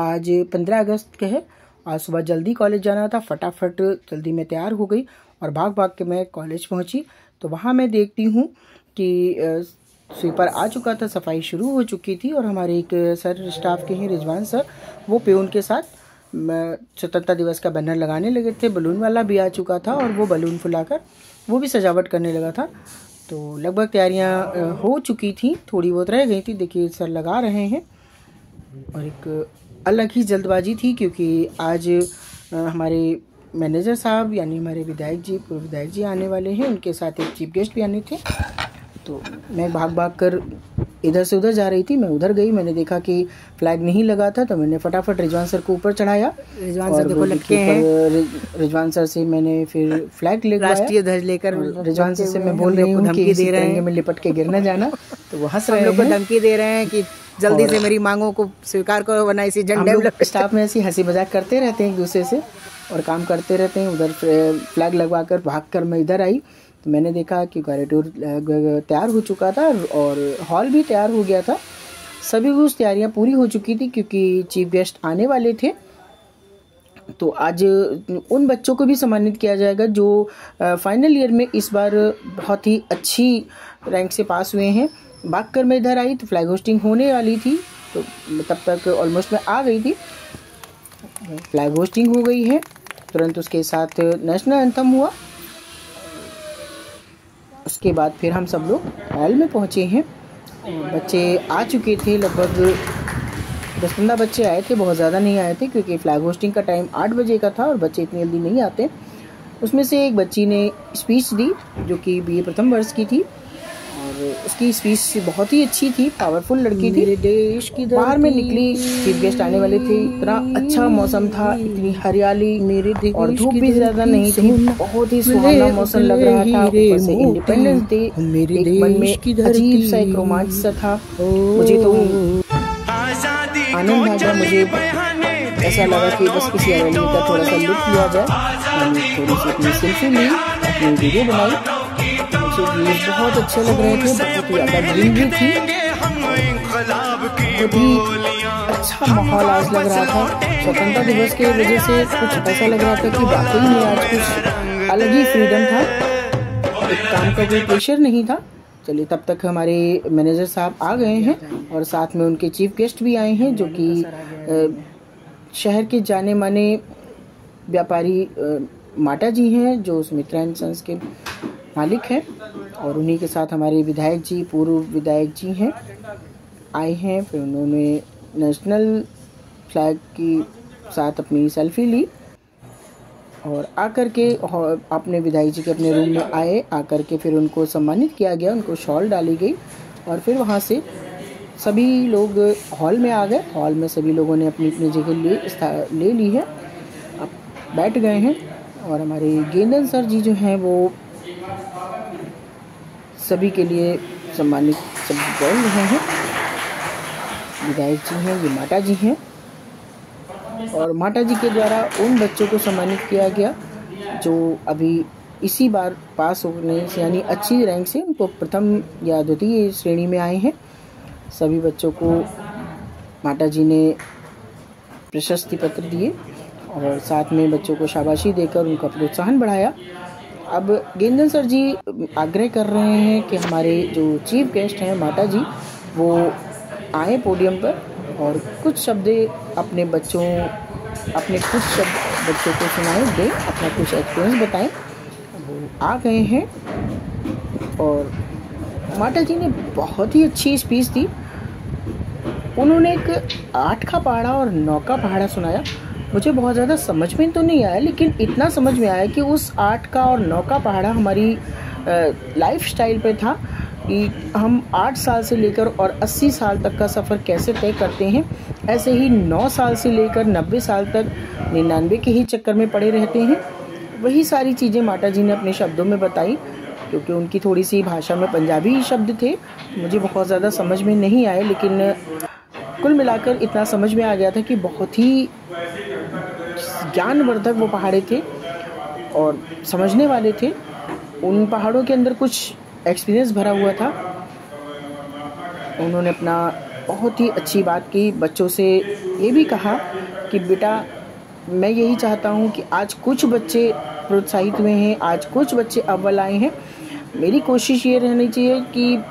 आज 15 अगस्त का है। आज सुबह जल्दी कॉलेज जाना था, फटाफट जल्दी मैं तैयार हो गई और भाग भाग के मैं कॉलेज पहुंची। तो वहां मैं देखती हूँ कि स्वीपर आ चुका था, सफाई शुरू हो चुकी थी और हमारे एक सर स्टाफ के हैं रिजवान सर, वो प्यून के साथ स्वतंत्रता दिवस का बैनर लगाने लगे थे। बलून वाला भी आ चुका था और वो बलून फुलाकर वो भी सजावट करने लगा था। तो लगभग तैयारियां हो चुकी थी, थोड़ी बहुत रह गई थी। देखिए सर लगा रहे हैं और एक अलग ही जल्दबाजी थी क्योंकि आज हमारे मैनेजर साहब यानी हमारे विधायक जी, पूर्व विधायक जी आने वाले हैं, उनके साथ एक चीफ गेस्ट भी आने थे। तो मैं भाग भाग कर इधर से उधर जा रही थी। मैं उधर गई, मैंने देखा कि फ्लैग नहीं लगा था, तो मैंने फटाफट रिजवान सर को ऊपर चढ़ाया। रिजवान सर देखो लटके हैं। रिजवान सर से मैंने फिर फ्लैग लगवाया, राष्ट्रीय ध्वज लेकर। रिजवान सर से मैं बोल रही हूँ कि धमकी दे रहे हैं में लिपट के गिर न जाना, तो वो हंस रहे हैं, धमकी दे रहे हैं कि जल्दी से मेरी मांगों को स्वीकार करो वरना इसी झंडे। स्टाफ में ऐसी हंसी मजाक करते रहते हैं एक दूसरे से और काम करते रहते हैं। उधर फ्लैग लगवा कर भाग कर मैं इधर आई तो मैंने देखा कि कॉरिडोर तैयार हो चुका था और हॉल भी तैयार हो गया था। सभी कुछ तैयारियां पूरी हो चुकी थी क्योंकि चीफ गेस्ट आने वाले थे। तो आज उन बच्चों को भी सम्मानित किया जाएगा जो फाइनल ईयर में इस बार बहुत ही अच्छी रैंक से पास हुए हैं। भाग कर मैं इधर आई तो फ्लैग होस्टिंग होने वाली थी, तो तब तक ऑलमोस्ट मैं आ गई थी। फ्लैग होस्टिंग हो गई है, तुरंत उसके साथ नेशनल एंथम हुआ। उसके बाद फिर हम सब लोग हॉल में पहुँचे हैं। बच्चे आ चुके थे, लगभग 10-15 बच्चे आए थे, बहुत ज़्यादा नहीं आए थे क्योंकि फ्लैग होस्टिंग का टाइम 8 बजे का था और बच्चे इतनी जल्दी नहीं आते। उसमें से एक बच्ची ने स्पीच दी जो कि BA प्रथम वर्ष की थी और उसकी स्पीच बहुत ही अच्छी थी, पावरफुल लड़की थी। देश की बाहर में निकली, चीफ गेस्ट आने वाले थे, इतना अच्छा मौसम था, इतनी हरियाली मेरे और धूप भी ज्यादा नहीं थी, बहुत ही सुहाना मौसम लग रहा था। ऊपर से इंडिपेंडेंस डे, एक मन में अजीब सा एक रोमांच सा था। मुझे तो आनंद आ गया, मुझे ऐसा लगा कि बस किसी रैली का थोड़ा सा लुत्फ लिया जाए। मैंने थोड़ी सी अपनी सेल्फी ली, अपनी वीडियो बनाई। मुझे बहुत अच्छे लग रहे थे, बहुत ही ज़्यादा ग्रीनरी थी, बहुत ही अच्छा माहौल आज लग रहा था। स्वतंत्रता दिवस की वजह से कुछ ऐसा लग रहा था कि वाकई में आज कुछ अलग ही फ्रीडम था, एक काम का कोई प्रेशर नहीं था। चलिए तब तक हमारे मैनेजर साहब आ गए हैं और साथ में उनके चीफ गेस्ट भी आए हैं जो कि शहर के जाने माने व्यापारी माटा जी हैं जो सुमित्रा एंड सन्स के मालिक हैं, और उन्हीं के साथ हमारे विधायक जी, पूर्व विधायक जी हैं, आए हैं। फिर उन्होंने नेशनल फ्लैग की साथ अपनी सेल्फी ली और आकर के अपने विधायक जी के अपने रूम में आए। आकर के फिर उनको सम्मानित किया गया, उनको शॉल डाली गई और फिर वहाँ से सभी लोग हॉल में आ गए। हॉल में सभी लोगों ने अपनी अपनी जगह ले ली है, अब बैठ गए हैं। और हमारे गेंदन सर जी जो हैं वो सभी के लिए सम्मानित सब बोल रहे हैं। विधायक जी हैं, ये माटा जी हैं और माटा जी के द्वारा उन बच्चों को सम्मानित किया गया जो अभी इसी बार पास होने से यानी अच्छी रैंक से उनको प्रथम या द्वितीय श्रेणी में आए हैं। सभी बच्चों को माटा जी ने प्रशस्ति पत्र दिए और साथ में बच्चों को शाबाशी देकर उनका प्रोत्साहन बढ़ाया। अब गेंदन सर जी आग्रह कर रहे हैं कि हमारे जो चीफ गेस्ट हैं माटा जी वो आए पोडियम पर और कुछ शब्द अपने कुछ शब्द बच्चों को सुनाएं, दें, अपना कुछ एक्सपीरियंस बताएं। वो आ गए हैं और माटा जी ने बहुत ही अच्छी स्पीच दी। उन्होंने एक 8 का पहाड़ा और 9 का पहाड़ा सुनाया। मुझे बहुत ज़्यादा समझ में तो नहीं आया, लेकिन इतना समझ में आया कि उस 8 का और 9 का पहाड़ा हमारी लाइफ स्टाइल पे था कि हम 8 साल से लेकर और 80 साल तक का सफ़र कैसे तय करते हैं, ऐसे ही 9 साल से लेकर 90 साल तक 99 के ही चक्कर में पड़े रहते हैं। वही सारी चीज़ें माटा जी ने अपने शब्दों में बताई क्योंकि उनकी थोड़ी सी भाषा में पंजाबी शब्द थे, मुझे बहुत ज़्यादा समझ में नहीं आए, लेकिन कुल मिलाकर इतना समझ में आ गया था कि बहुत ही ज्ञानवर्धक वो पहाड़े थे और समझने वाले थे। उन पहाड़ों के अंदर कुछ एक्सपीरियंस भरा हुआ था। उन्होंने अपना बहुत ही अच्छी बात की, बच्चों से ये भी कहा कि बेटा मैं यही चाहता हूँ कि आज कुछ बच्चे प्रोत्साहित हुए हैं, आज कुछ बच्चे अव्वल आए हैं। मेरी कोशिश ये रहनी चाहिए कि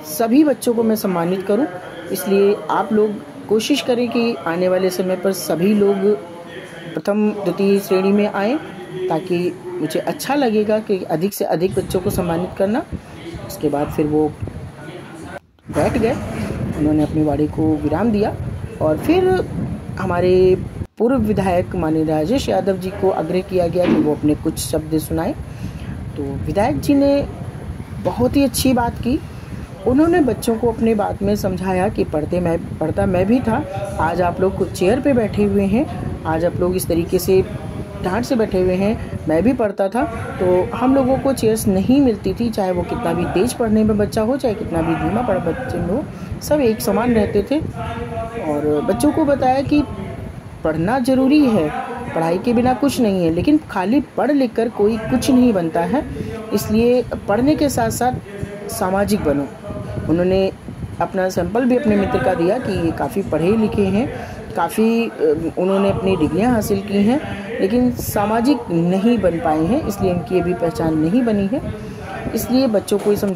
सभी बच्चों को मैं सम्मानित करूं, इसलिए आप लोग कोशिश करें कि आने वाले समय पर सभी लोग प्रथम द्वितीय श्रेणी में आएँ, ताकि मुझे अच्छा लगेगा कि अधिक से अधिक बच्चों को सम्मानित करना। उसके बाद फिर वो बैठ गए, उन्होंने अपनी वाणी को विराम दिया और फिर हमारे पूर्व विधायक माननीय राजेश यादव जी को आग्रह किया गया कि वो अपने कुछ शब्द सुनाएं। तो विधायक जी ने बहुत ही अच्छी बात की। उन्होंने बच्चों को अपने बात में समझाया कि पढ़ता मैं भी था, आज आप लोग कुछ चेयर पे बैठे हुए हैं, आज आप लोग इस तरीके से ढांढ से बैठे हुए हैं, मैं भी पढ़ता था तो हम लोगों को चेयर्स नहीं मिलती थी, चाहे वो कितना भी तेज़ पढ़ने में बच्चा हो, चाहे कितना भी धीमा पढ़ बच्चे में हो, सब एक समान रहते थे। और बच्चों को बताया कि पढ़ना ज़रूरी है, पढ़ाई के बिना कुछ नहीं है, लेकिन खाली पढ़ लिख कर कोई कुछ नहीं बनता है, इसलिए पढ़ने के साथ साथ सामाजिक बनो। उन्होंने अपना सैंपल भी अपने मित्र का दिया कि ये काफ़ी पढ़े लिखे हैं, काफ़ी उन्होंने अपनी डिग्रियां हासिल की हैं, लेकिन सामाजिक नहीं बन पाए हैं, इसलिए उनकी अभी पहचान नहीं बनी है। इसलिए बच्चों को समझा